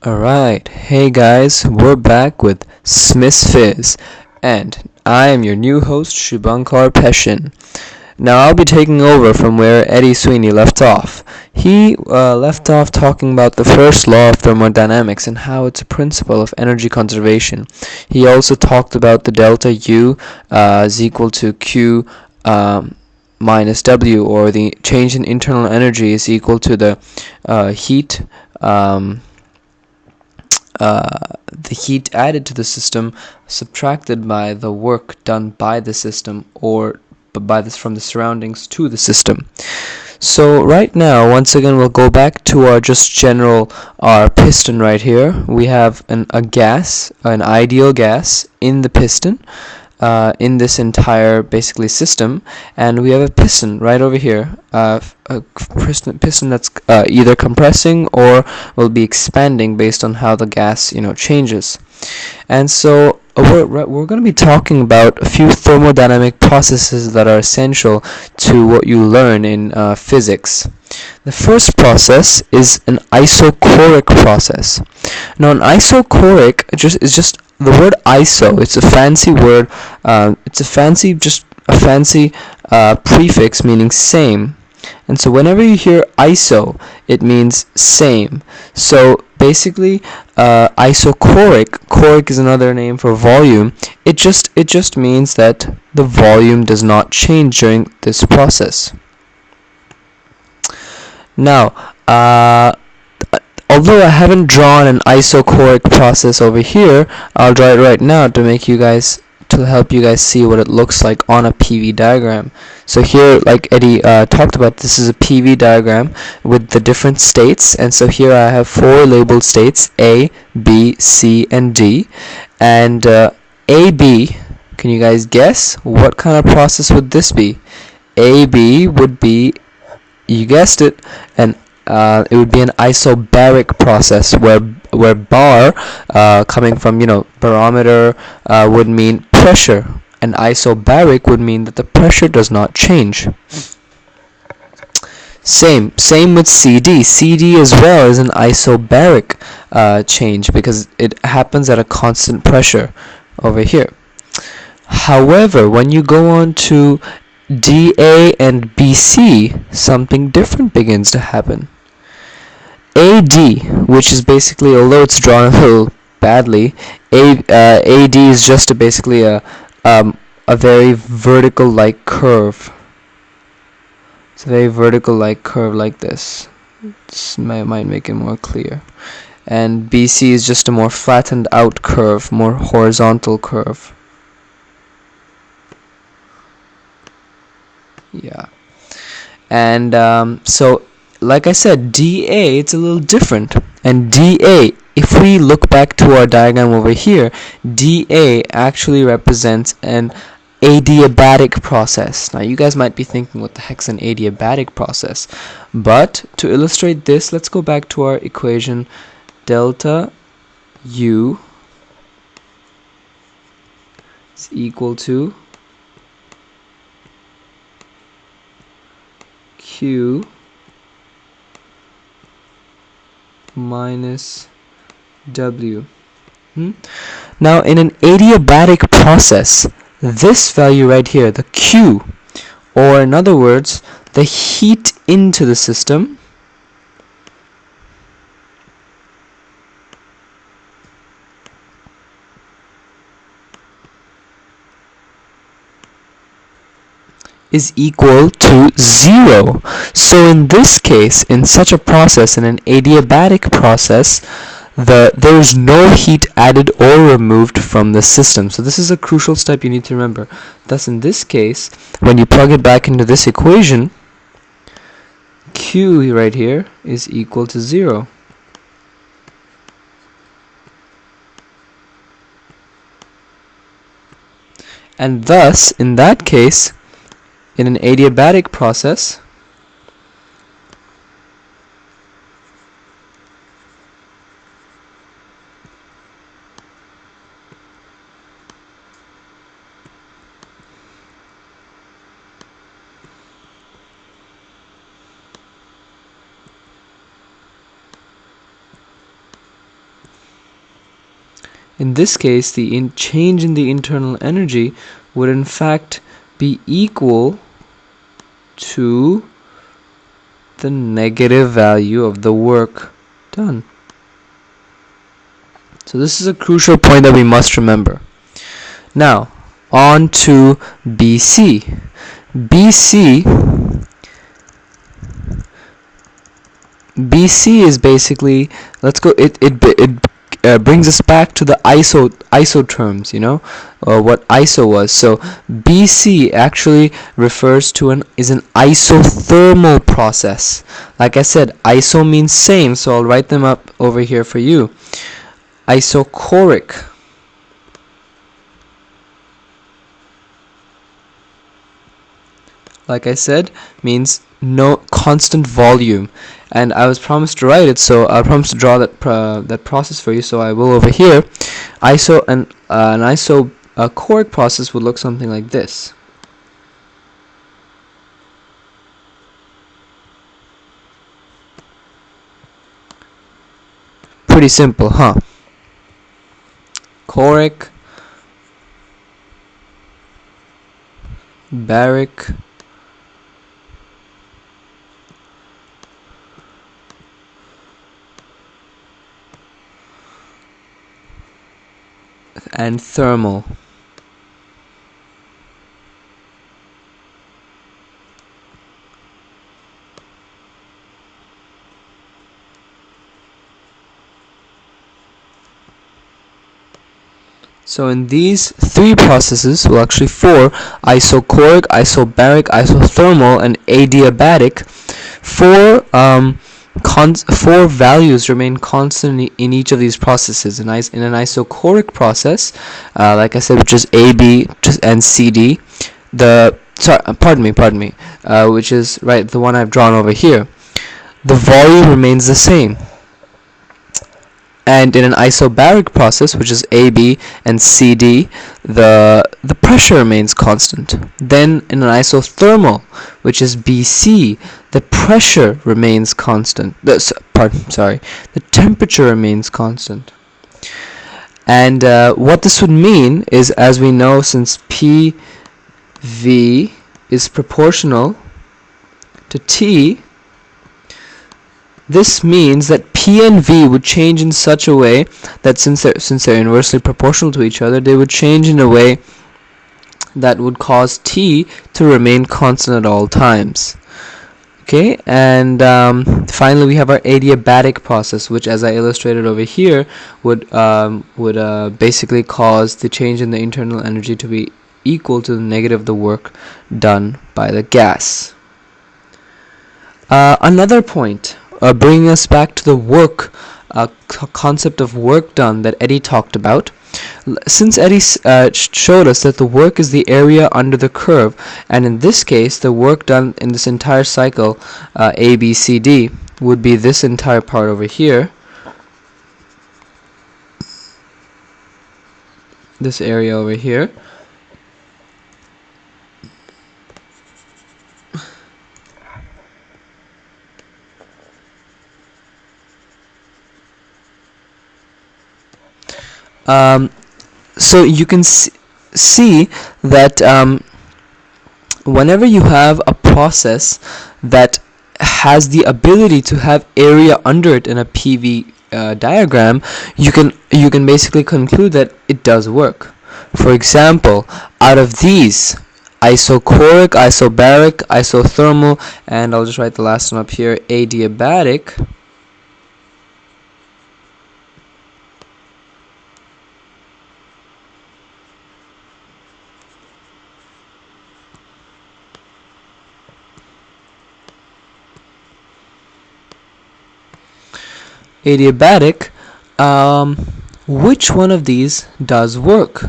Alright, hey guys, we're back with Smith's Fizz, and I am your new host, Shubhankar Peshin. Now I'll be taking over from where Eddie Sweeney left off. He left off talking about the first law of thermodynamics and how it's a principle of energy conservation. He also talked about the delta U is equal to Q minus W, or the change in internal energy is equal to um, the heat added to the system subtracted by the work done by the system, or from the surroundings to the system. So right now, once again, we'll go back to our piston right here. We have an ideal gas in the piston, in this entire basically system, and we have a piston right over here, a piston that's either compressing or will be expanding based on how the gas changes. And so we're going to be talking about a few thermodynamic processes that are essential to what you learn in physics. The first process is an isochoric process. Now, an isochoric is just the word iso. It's a fancy word. It's a fancy prefix meaning same. And so whenever you hear iso, it means same. So basically, choric is another name for volume. It just means that the volume does not change during this process. Now, although I haven't drawn an isochoric process over here, I'll draw it right now to help you guys see what it looks like on a PV diagram. So here, like Eddie talked about, this is a PV diagram with the different states, and so here I have four labeled states: A, B, C, and D. And AB, can you guys guess what kind of process would this be? AB would be, you guessed it, it would be an isobaric process where bar, coming from barometer, would mean pressure, and isobaric would mean that the pressure does not change. Same with CD. CD as well is an isobaric change because it happens at a constant pressure over here. However, when you go on to DA and BC, something different begins to happen. AD, which is basically, although it's drawn a little badly, AD is just basically a very vertical-like curve. It's a very vertical-like curve like this. This might make it more clear. And BC is just a more flattened out curve, more horizontal curve. Yeah. And so, like I said, DA, it's a little different. And DA, if we look back to our diagram over here, DA actually represents an adiabatic process. Now, you guys might be thinking, what the heck's an adiabatic process? But to illustrate this, let's go back to our equation. Delta U is equal to Q minus W. Now, in an adiabatic process, this value right here, the Q, or in other words, the heat into the system, is equal to 0. So in this case, in such a process, in an adiabatic process, there is no heat added or removed from the system. So this is a crucial step you need to remember. Thus, in this case, when you plug it back into this equation, Q right here is equal to 0. And thus, in that case, in an adiabatic process, In this case, the change in the internal energy would in fact be equal to the negative value of the work done. So this is a crucial point that we must remember. Now, on to BC. BC is basically, let's go, it brings us back to the ISO terms, what ISO was. So BC actually refers to is an isothermal process. Like I said, ISO means same, so I'll write them up over here for you. Isochoric, like I said, means no constant volume, and I was promised to write it, so I promised to draw that process for you, so I will over here. An isochoric process would look something like this. Pretty simple, huh? Choric, baric, and thermal. So in these three processes, well actually four, isochoric, isobaric, isothermal, and adiabatic, four values remain constant in each of these processes. In an isochoric process, like I said, which is AB and CD, which is right the one I've drawn over here, the volume remains the same. And in an isobaric process, which is AB and CD, the pressure remains constant. Then in an isothermal, which is BC, the pressure remains constant. The temperature remains constant. And what this would mean is, as we know, since PV is proportional to T, this means that P and V would change in such a way that since they're inversely proportional to each other, they would change in a way that would cause T to remain constant at all times. Okay, and finally we have our adiabatic process, which, as I illustrated over here, would basically cause the change in the internal energy to be equal to the negative of the work done by the gas. Another point, bringing us back to the work concept of work done that Eddie talked about. Since Eddie showed us that the work is the area under the curve, and in this case the work done in this entire cycle, ABCD, would be this entire part over here, this area over here. So you can see that whenever you have a process that has the ability to have area under it in a PV diagram, you can basically conclude that it does work. For example, out of these, isochoric, isobaric, isothermal, and I'll just write the last one up here, adiabatic, which one of these does work?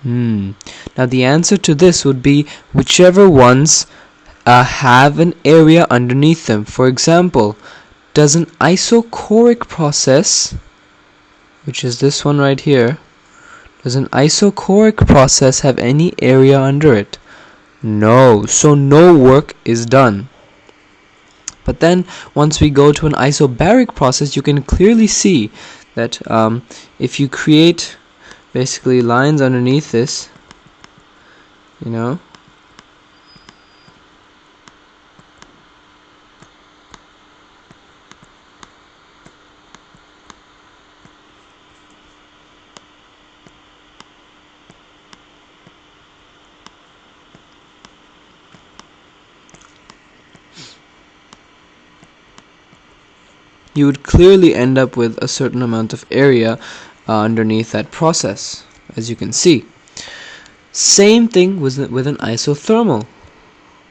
Now the answer to this would be whichever ones have an area underneath them. For example, does an isochoric process, which is this one right here, does an isochoric process have any area under it? No, so no work is done. But then once we go to an isobaric process, you can clearly see that if you create basically lines underneath this, you know, you would clearly end up with a certain amount of area underneath that process, as you can see. Same thing with an isothermal.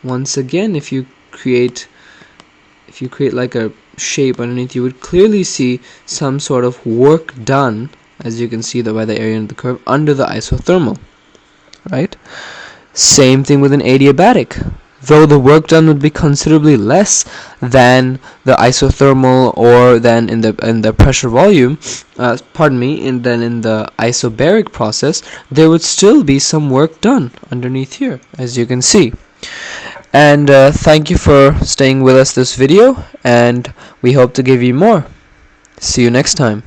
Once again, if you create like a shape underneath, you would clearly see some sort of work done, as you can see by the area of the curve under the isothermal, right? Same thing with an adiabatic. Though the work done would be considerably less than the isothermal or than in the pressure volume, than in the isobaric process, there would still be some work done underneath here, as you can see. And thank you for staying with us this video, and we hope to give you more. See you next time.